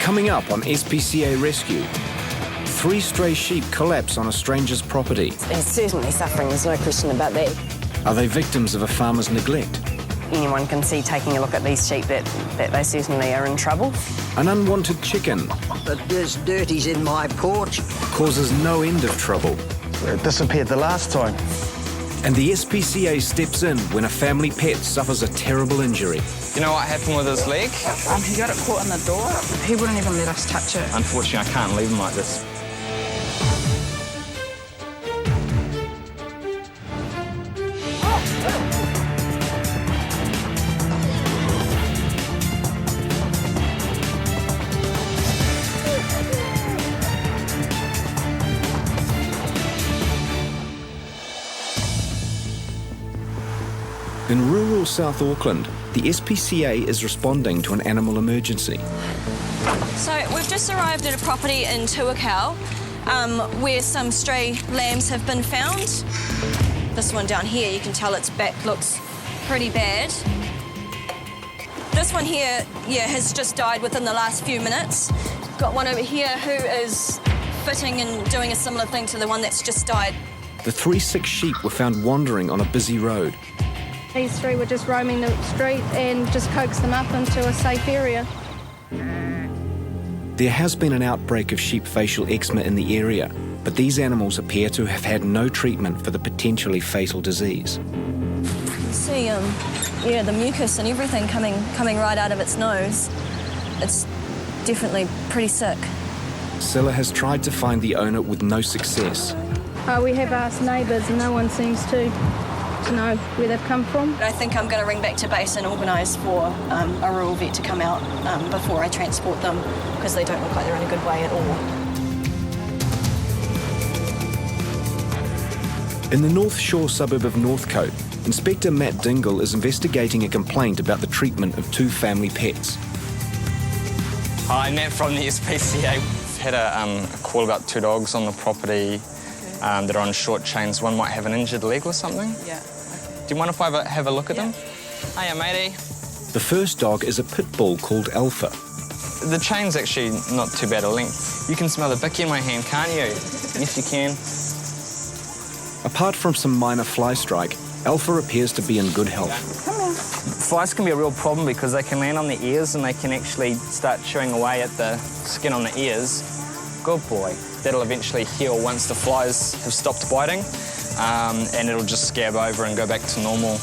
Coming up on SPCA Rescue, 3 stray sheep collapse on a stranger's property. They're certainly suffering, there's no question about that. Are they victims of a farmer's neglect? Anyone can see taking a look at these sheep that they certainly are in trouble. An unwanted chicken But there's dirties in my porch. causes no end of trouble. It disappeared the last time. And the SPCA steps in when a family pet suffers a terrible injury. You know what happened with his leg? He got it caught in the door. He wouldn't even let us touch it. Unfortunately, I can't leave him like this. In rural South Auckland, the SPCA is responding to an animal emergency. So we've just arrived at a property in Tuakau where some stray lambs have been found. This one down here, you can tell its back looks pretty bad. This one here, has just died within the last few minutes. Got one over here who is fitting and doing a similar thing to the one that's just died. The 3 sick sheep were found wandering on a busy road. These 3 were just roaming the street and just coaxed them up into a safe area. There has been an outbreak of sheep facial eczema in the area, but these animals appear to have had no treatment for the potentially fatal disease. You see, the mucus and everything coming right out of its nose. It's definitely pretty sick. Scylla has tried to find the owner with no success. We have asked neighbours and no one seems to know where they've come from. I think I'm going to ring back to base and organise for a rural vet to come out before I transport them, because they don't look like they're in a good way at all. In the North Shore suburb of Northcote, Inspector Matt Dingle is investigating a complaint about the treatment of 2 family pets. Hi, Matt from the SPCA. We've had a call about 2 dogs on the property that are on short chains. One might have an injured leg or something. Yeah. Do you mind if I have a look at them? Hiya, matey. The first dog is a pit bull called Alpha. The chain's actually not too bad a length. You can smell the bicky in my hand, can't you? Yes, you can. Apart from some minor fly strike, Alpha appears to be in good health. Flies can be a real problem because they can land on the ears and they can actually start chewing away at the skin on the ears. Good boy. That'll eventually heal once the flies have stopped biting, and it'll just scab over and go back to normal.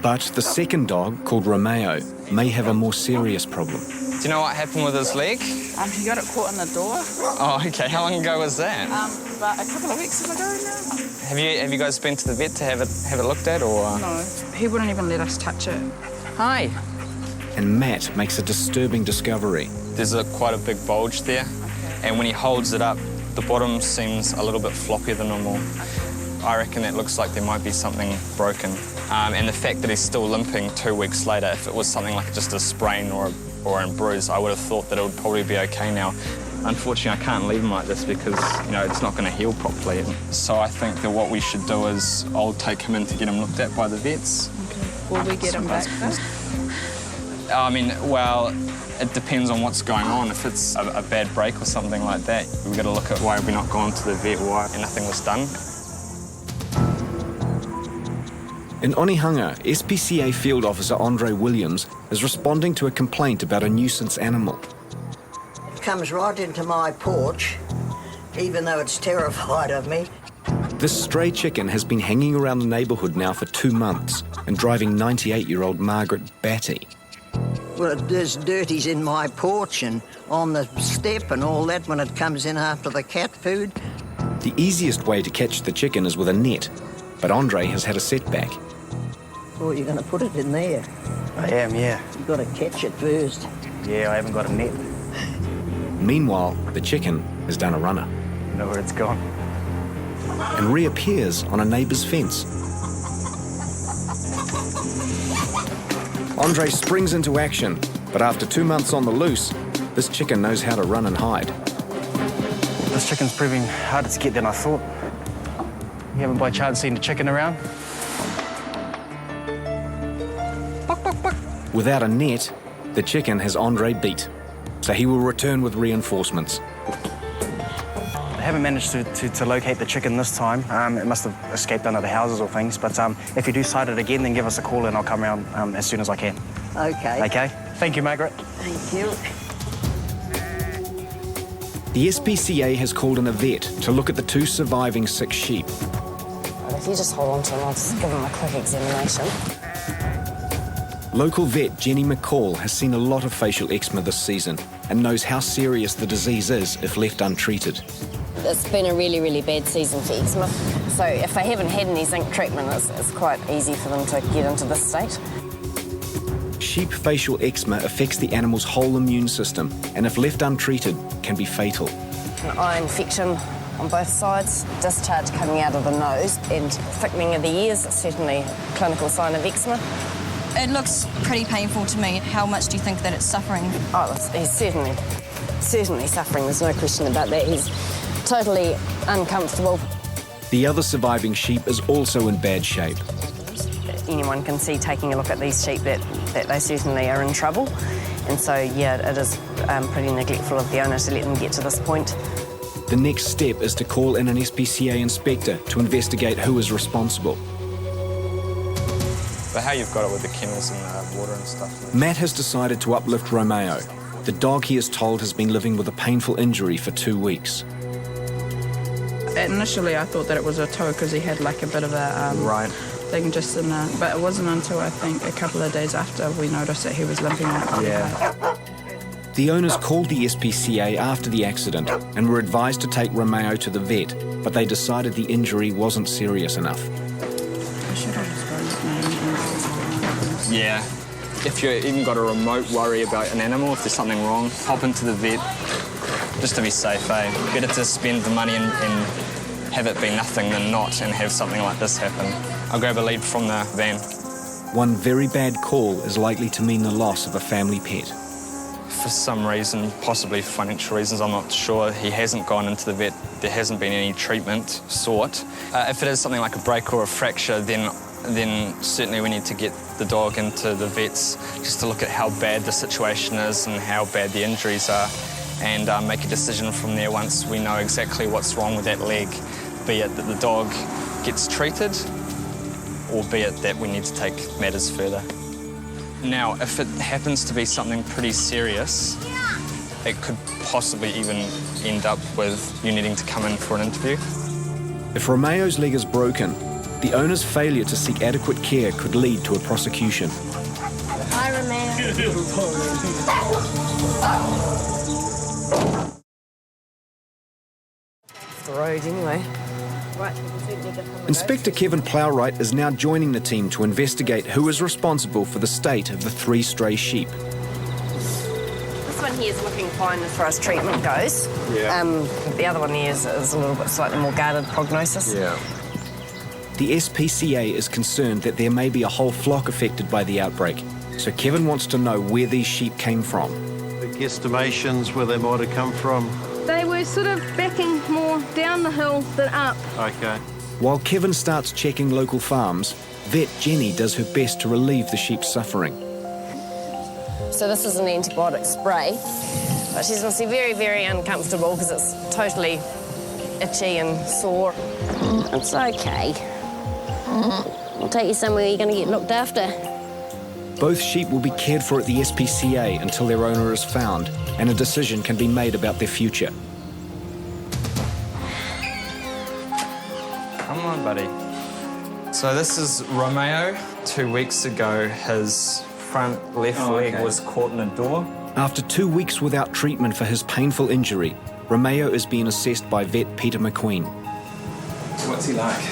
But the second dog, called Romeo, may have a more serious problem. Do you know what happened with his leg? He got it caught in the door. Oh, OK. How long ago was that? About a couple of weeks ago now. Have you guys been to the vet to have it looked at, or...? No, he wouldn't even let us touch it. Hi. And Matt makes a disturbing discovery. There's quite a big bulge there, and when he holds it up, the bottom seems a little bit floppier than normal. I reckon that looks like there might be something broken. And the fact that he's still limping 2 weeks later, if it was something like just a sprain or a bruise, I would have thought that it would probably be OK now. Unfortunately, I can't leave him like this because, it's not going to heal properly. So I think that what we should do is I'll take him in to get him looked at by the vets. Okay. Will we get him back first? Well, it depends on what's going on. If it's a bad break or something like that, we've got to look at why we're not gone to the vet, why nothing was done. In Onehunga, SPCA Field Officer Andre Williams is responding to a complaint about a nuisance animal. It comes right into my porch, even though it's terrified of me. This stray chicken has been hanging around the neighbourhood now for 2 months and driving 98-year-old Margaret batty. Well, there's dirties in my porch and on the step and all that when it comes in after the cat food. The easiest way to catch the chicken is with a net, but Andre has had a setback. Oh, you're going to put it in there. I am, yeah. You've got to catch it first. Yeah, I haven't got a net. Meanwhile, the chicken has done a runner I know where it's gone. and reappears on a neighbour's fence. Andre springs into action, but after 2 months on the loose, this chicken knows how to run and hide. This chicken's proving harder to get than I thought. You haven't by chance seen the chicken around? Without a net, the chicken has Andre beat. so he will return with reinforcements. I haven't managed to locate the chicken this time. It must have escaped under the houses or things, but if you do sight it again, then give us a call and I'll come around as soon as I can. Okay. Okay? Thank you, Margaret. Thank you. The SPCA has called in a vet to look at the 2 surviving sick sheep. If you just hold on to them, I'll just give them a quick examination. Local vet Jenny McCall has seen a lot of facial eczema this season and knows how serious the disease is if left untreated. It's been a really, really bad season for eczema. So if they haven't had any zinc treatment, it's quite easy for them to get into this state. Sheep facial eczema affects the animal's whole immune system and if left untreated can be fatal. An eye infection on both sides, discharge coming out of the nose and thickening of the ears, it's certainly a clinical sign of eczema. It looks pretty painful to me. How much do you think that it's suffering? Oh, he's certainly suffering, there's no question about that. He's totally uncomfortable. The other surviving sheep is also in bad shape. Anyone can see taking a look at these sheep that they certainly are in trouble. And so, yeah, it is pretty neglectful of the owner to let them get to this point. The next step is to call in an SPCA inspector to investigate who is responsible. But how you've got it with the kennels and the water and stuff. Matt has decided to uplift Romeo. The dog, he is told, has been living with a painful injury for 2 weeks. Initially, I thought that it was a toe because he had like a bit of a thing just in there. But it wasn't until I think a couple of days after we noticed that he was limping on it. Yeah. The owners called the SPCA after the accident and were advised to take Romeo to the vet, but they decided the injury wasn't serious enough. Yeah. If you've even got a remote worry about an animal, if there's something wrong, hop into the vet just to be safe, eh? Better to spend the money and have it be nothing than not and have something like this happen. I'll grab a lead from the van. One very bad call is likely to mean the loss of a family pet. For some reason, possibly financial reasons, I'm not sure, he hasn't gone into the vet. There hasn't been any treatment sought. If it is something like a break or a fracture, then certainly we need to get the dog into the vets just to look at how bad the situation is and how bad the injuries are and make a decision from there once we know exactly what's wrong with that leg, be it that the dog gets treated or be it that we need to take matters further. Now, if it happens to be something pretty serious, it could possibly even end up with you needing to come in for an interview. If Romeo's leg is broken, the owner's failure to seek adequate care could lead to a prosecution. Hi, Romeo. The road anyway. Inspector Kevin Plowright is now joining the team to investigate who is responsible for the state of the 3 stray sheep. This one here is looking fine as far as treatment goes. Yeah. The other one here is a little bit slightly more guarded prognosis. Yeah. The SPCA is concerned that there may be a whole flock affected by the outbreak, so Kevin wants to know where these sheep came from. The guesstimations where they might have come from. They were sort of backing more down the hill than up. Okay. While Kevin starts checking local farms, vet Jenny does her best to relieve the sheep's suffering. So this is an antibiotic spray, but she's obviously very, very uncomfortable because it's totally itchy and sore. It's okay. I'll take you somewhere you're going to get looked after. Both sheep will be cared for at the SPCA until their owner is found and a decision can be made about their future. Come on, buddy. So this is Romeo. 2 weeks ago, his front left leg was caught in a door. After 2 weeks without treatment for his painful injury, Romeo is being assessed by vet Peter McQueen. What's he like?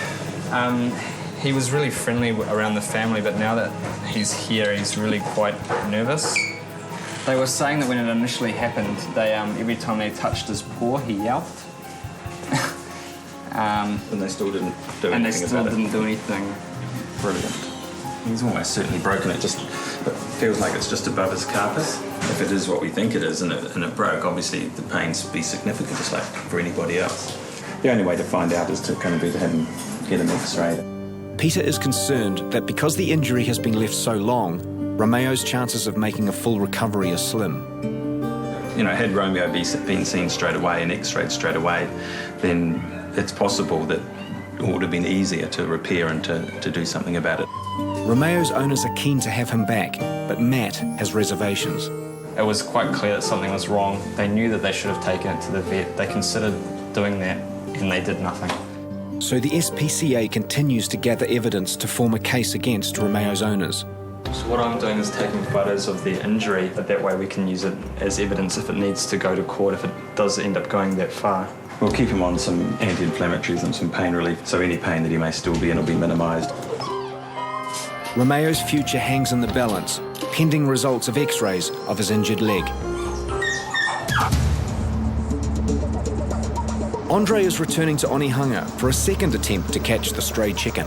He was really friendly around the family, but now that he's here, he's really quite nervous. They were saying that when it initially happened, they every time they touched his paw, he yelped. And they still didn't do anything about it. didn't do anything. Brilliant. He's almost certainly broken it. It feels like it's just above his carpus. If it is what we think it is and it broke, obviously the pains would be significant, just like for anybody else. The only way to find out is to kind of either have him get an X-ray. Peter is concerned that because the injury has been left so long, Romeo's chances of making a full recovery are slim. You know, had Romeo been seen straight away and x-rayed straight away, then it's possible that it would have been easier to repair and to do something about it. Romeo's owners are keen to have him back, but Matt has reservations. It was quite clear that something was wrong. They knew that they should have taken it to the vet. They considered doing that, and they did nothing. So the SPCA continues to gather evidence to form a case against Romeo's owners. So what I'm doing is taking photos of the injury, but that way we can use it as evidence if it needs to go to court, if it does end up going that far. We'll keep him on some anti-inflammatories and some pain relief, so any pain that he may still be in will be minimised. Romeo's future hangs in the balance, pending results of x-rays of his injured leg. Andre is returning to Onehunga for a second attempt to catch the stray chicken.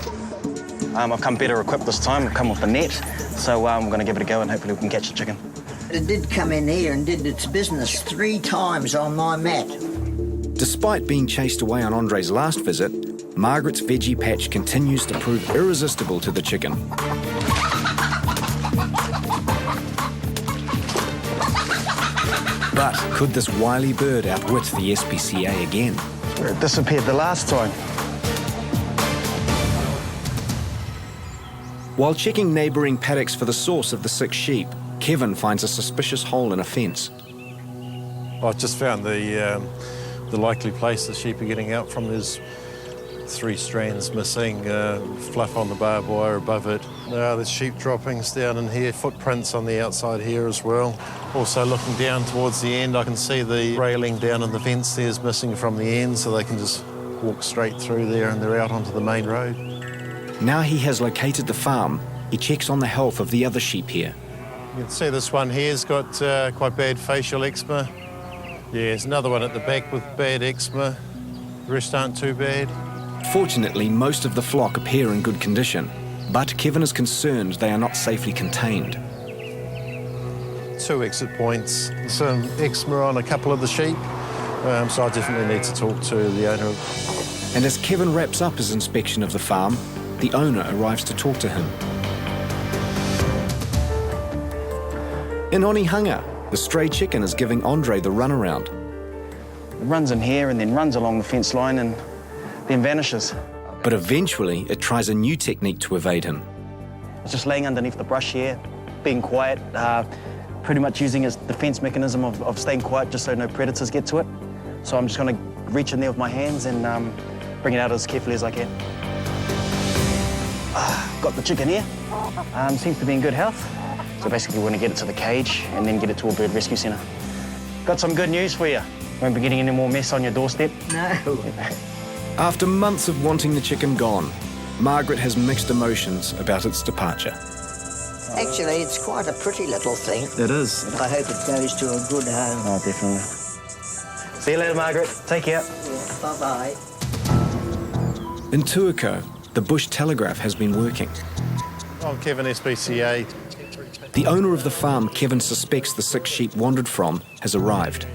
I've come better equipped this time. I've come with the net, so I'm going to give it a go and hopefully we can catch the chicken. It did come in here and did its business 3 times on my mat. Despite being chased away on Andre's last visit, Margaret's veggie patch continues to prove irresistible to the chicken. But could this wily bird outwit the SPCA again? It disappeared the last time. While checking neighbouring paddocks for the source of the sick sheep, Kevin finds a suspicious hole in a fence. I just found the likely place the sheep are getting out from. There's 3 strands missing, fluff on the barbed wire above it. There's sheep droppings down in here, footprints on the outside here as well. Also looking down towards the end, I can see the railing down in the fence there is missing from the end, so they can just walk straight through there and they're out onto the main road. Now he has located the farm, he checks on the health of the other sheep here. You can see this one here's got quite bad facial eczema. Yeah, there's another one at the back with bad eczema. The rest aren't too bad. Fortunately, most of the flock appear in good condition, but Kevin is concerned they are not safely contained. 2 exit points, some eczema on a couple of the sheep, so I definitely need to talk to the owner. And as Kevin wraps up his inspection of the farm, the owner arrives to talk to him. In Onehunga, the stray chicken is giving Andre the runaround. It runs in here and then runs along the fence line and then vanishes. But eventually, it tries a new technique to evade him. It's just laying underneath the brush here, being quiet, pretty much using his defence mechanism of staying quiet just so no predators get to it. So I'm just going to reach in there with my hands and bring it out as carefully as I can. Got the chicken here. Seems to be in good health. So basically we're going to get it to the cage and then get it to a bird rescue centre. Got some good news for you. Won't be getting any more mess on your doorstep. No. After months of wanting the chicken gone, Margaret has mixed emotions about its departure. Actually, it's quite a pretty little thing. It is. I hope it goes to a good home. Oh, definitely. See you later, Margaret. Take care. Yeah, bye-bye. In Tuakau, the bush telegraph has been working. I'm Kevin, SPCA. The owner of the farm Kevin suspects the sick sheep wandered from has arrived.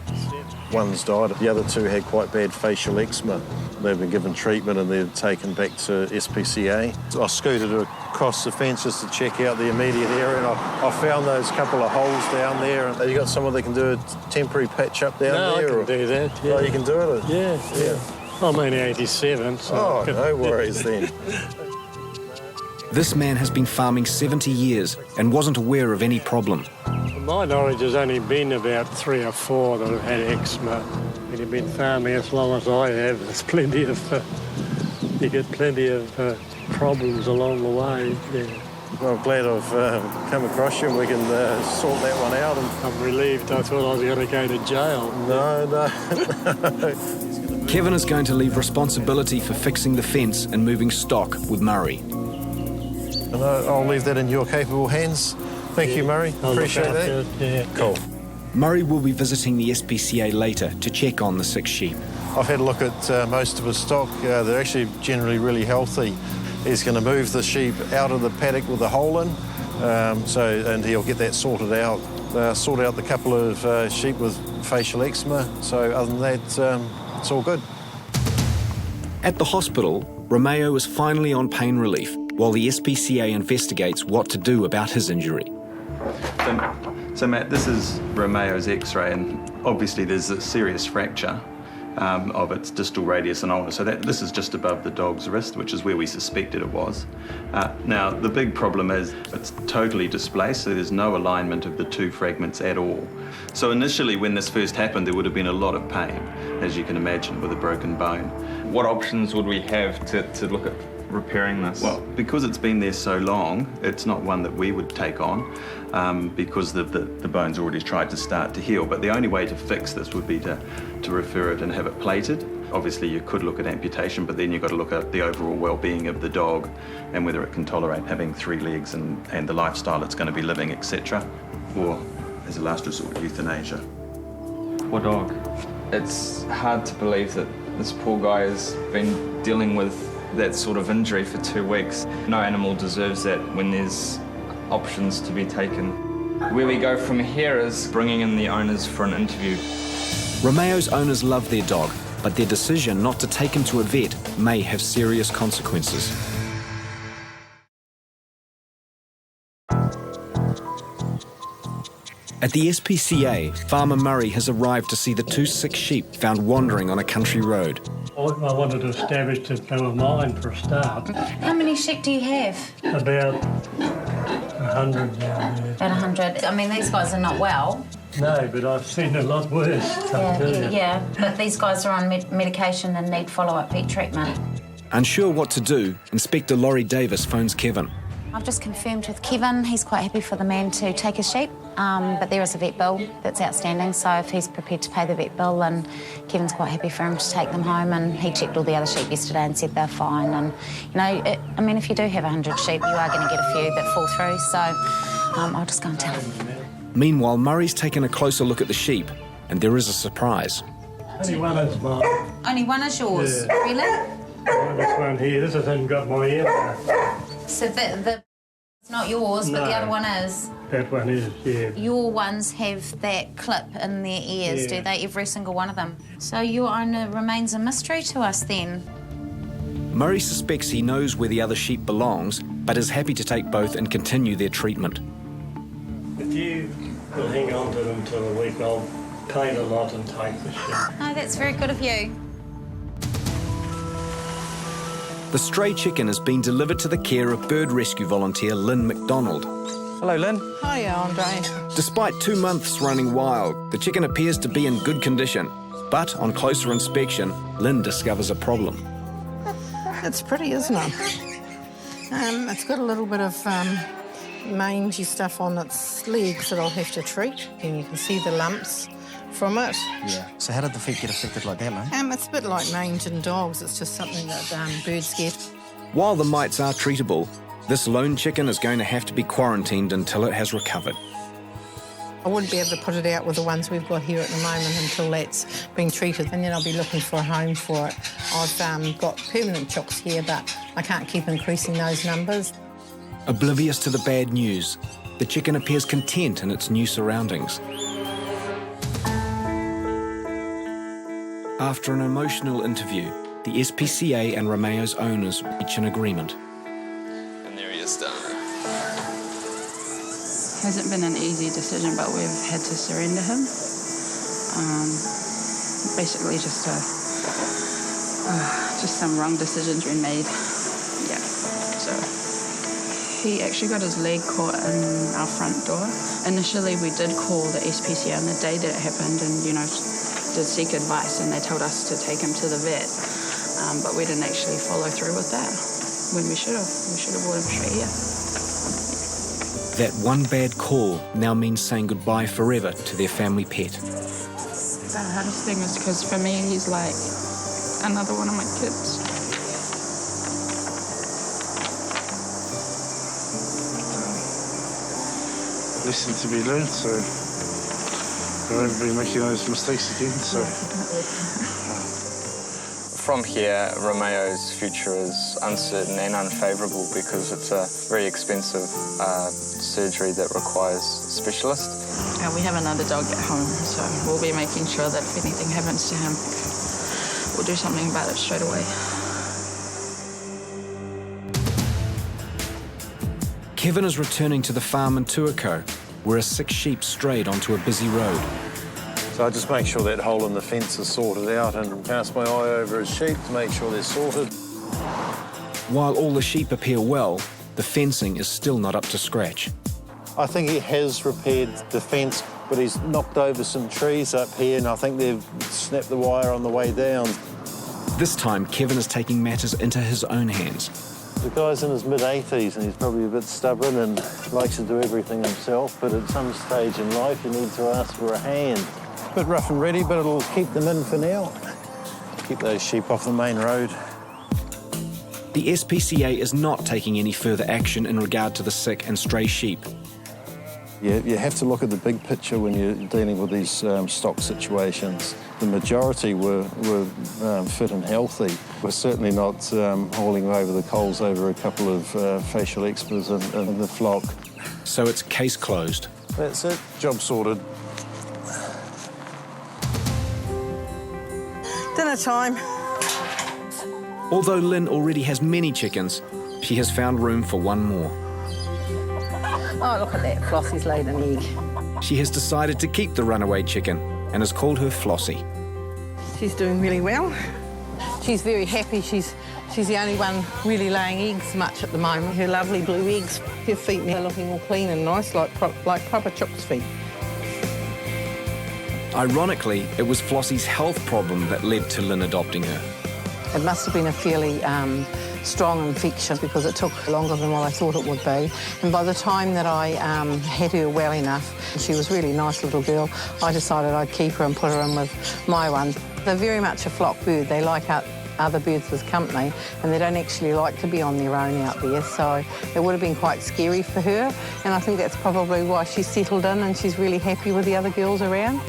One's died, the other 2 had quite bad facial eczema. They've been given treatment and they're taken back to SPCA. So I scooted across the fence just to check out the immediate area and I found those couple of holes down there. Have you got someone that can do a temporary patch up down there? I can do that, yeah. Oh, you can do it? Yeah. I'm only 87, so... Oh, no worries then. This man has been farming 70 years and wasn't aware of any problem. My knowledge has only been about 3 or 4 that have had eczema. When you've been farming as long as I have, there's plenty of... you get plenty of problems along the way, yeah. Well, I'm glad I've come across you and we can sort that one out. I'm relieved. I thought I was going to go to jail. No. Kevin is going to leave responsibility for fixing the fence and moving stock with Murray. And I'll leave that in your capable hands. Thank you, Murray. Appreciate that. Yeah. Cool. Murray will be visiting the SPCA later to check on the sick sheep. I've had a look at most of his stock. They're actually generally really healthy. He's going to move the sheep out of the paddock with a hole in, and he'll get that sorted out. Sort out the couple of sheep with facial eczema. So other than that, it's all good. At the hospital, Romeo is finally on pain relief while the SPCA investigates what to do about his injury. So Matt, this is Romeo's x-ray, and obviously there's a serious fracture of its distal radius and ulna. So this is just above the dog's wrist, which is where we suspected it was. Now, the big problem is it's totally displaced, so there's no alignment of the two fragments at all. So initially, when this first happened, there would have been a lot of pain, as you can imagine, with a broken bone. What options would we have to look at repairing this? Well, because it's been there so long, it's not one that we would take on because the bone's already tried to start to heal. But the only way to fix this would be to refer it and have it plated. Obviously, you could look at amputation, but then you've got to look at the overall well-being of the dog and whether it can tolerate having 3 legs and the lifestyle it's going to be living, etc. Or, as a last resort, euthanasia. Poor dog. It's hard to believe that this poor guy has been dealing with that sort of injury for 2 weeks. No animal deserves that when there's options to be taken. Where we go from here is bringing in the owners for an interview. Romeo's owners love their dog, but their decision not to take him to a vet may have serious consequences. At the SPCA, Farmer Murray has arrived to see the 2 sick sheep found wandering on a country road. I wanted to establish that they were mine for a start. How many sheep do you have? About 100 down there. About 100. I mean, these guys are not well. No, but I've seen a lot worse. Yeah, but these guys are on medication and need follow-up vet treatment. Unsure what to do, Inspector Laurie Davis phones Kevin. I've just confirmed with Kevin. He's quite happy for the man to take his sheep, but there is a vet bill that's outstanding, so if he's prepared to pay the vet bill, then Kevin's quite happy for him to take them home, and he checked all the other sheep yesterday and said they're fine. And, you know, I mean, if you do have 100 sheep, you are going to get a few that fall through, so I'll just go and tell him. Meanwhile, Murray's taken a closer look at the sheep, and there is a surprise. Only one is mine. Only one is yours? Yeah. Really? This one here, this hasn't got my ear. So it's not yours, but No. the other one is? That one is, yeah. Your ones have that clip in their ears, Yeah. do they? Every single one of them. So your owner remains a mystery to us then? Murray suspects he knows where the other sheep belongs, but is happy to take both and continue their treatment. If you will hang on to them till a week, I'll paint a lot and take the sheep. No, that's very good of you. The stray chicken has been delivered to the care of bird rescue volunteer Lynn McDonald. Hello, Lynn. Hiya, Andre. Despite 2 months running wild, the chicken appears to be in good condition. But on closer inspection, Lynn discovers a problem. It's pretty, isn't it? It's got a little bit of mangy stuff on its legs that I'll have to treat. And you can see the lumps from it. Yeah. So how did the feet get affected like that, Lynn? It's a bit like mange in dogs. It's just something that birds get. While the mites are treatable, this lone chicken is going to have to be quarantined until it has recovered. I wouldn't be able to put it out with the ones we've got here at the moment until that's been treated, and then I'll be looking for a home for it. I've got permanent chooks here, but I can't keep increasing those numbers. Oblivious to the bad news, the chicken appears content in its new surroundings. After an emotional interview, the SPCA and Romeo's owners reach an agreement. And there he is down there. Hasn't been an easy decision, but we've had to surrender him. Basically, just some wrong decisions we made. Yeah. So he actually got his leg caught in our front door. Initially, we did call the SPCA on the day that it happened, and did seek advice, and they told us to take him to the vet. But we didn't actually follow through with that when we should have. We should have brought him straight here. That one bad call now means saying goodbye forever to their family pet. The hardest thing is because for me, he's like another one of my kids. Lesson to be learned, so I won't be making those mistakes again. So. From here, Romeo's future is uncertain and unfavourable because it's a very expensive surgery that requires a specialist. We have another dog at home, so we'll be making sure that if anything happens to him, we'll do something about it straight away. Kevin is returning to the farm in Tuakau, where a sick sheep strayed onto a busy road. So I just make sure that hole in the fence is sorted out and cast my eye over his sheep to make sure they're sorted. While all the sheep appear well, the fencing is still not up to scratch. I think he has repaired the fence, but he's knocked over some trees up here, and I think they've snapped the wire on the way down. This time, Kevin is taking matters into his own hands. The guy's in his mid-80s and he's probably a bit stubborn and likes to do everything himself, but at some stage in life you need to ask for a hand. A bit rough and ready, but it'll keep them in for now. Keep those sheep off the main road. The SPCA is not taking any further action in regard to the sick and stray sheep. You have to look at the big picture when you're dealing with these stock situations. The majority were fit and healthy. We're certainly not hauling over the coals over a couple of facial eczemas in the flock. So it's case closed. That's it, job sorted. Dinner time. Although Lynn already has many chickens, she has found room for one more. Oh, look at that. Flossie's laid an egg. She has decided to keep the runaway chicken and has called her Flossie. She's doing really well. She's very happy. She's the only one really laying eggs much at the moment. Her lovely blue eggs. Her feet now are looking all clean and nice, like proper chook's feet. Ironically, it was Flossie's health problem that led to Lynn adopting her. It must have been a fairly strong infection because it took longer than what I thought it would be. And by the time that I had her well enough, she was a really nice little girl, I decided I'd keep her and put her in with my one. They're very much a flock bird. They like other birds as company, and they don't actually like to be on their own out there, so it would have been quite scary for her, and I think that's probably why she's settled in and she's really happy with the other girls around.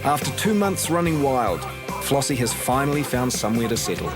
After 2 months running wild, Flossie has finally found somewhere to settle.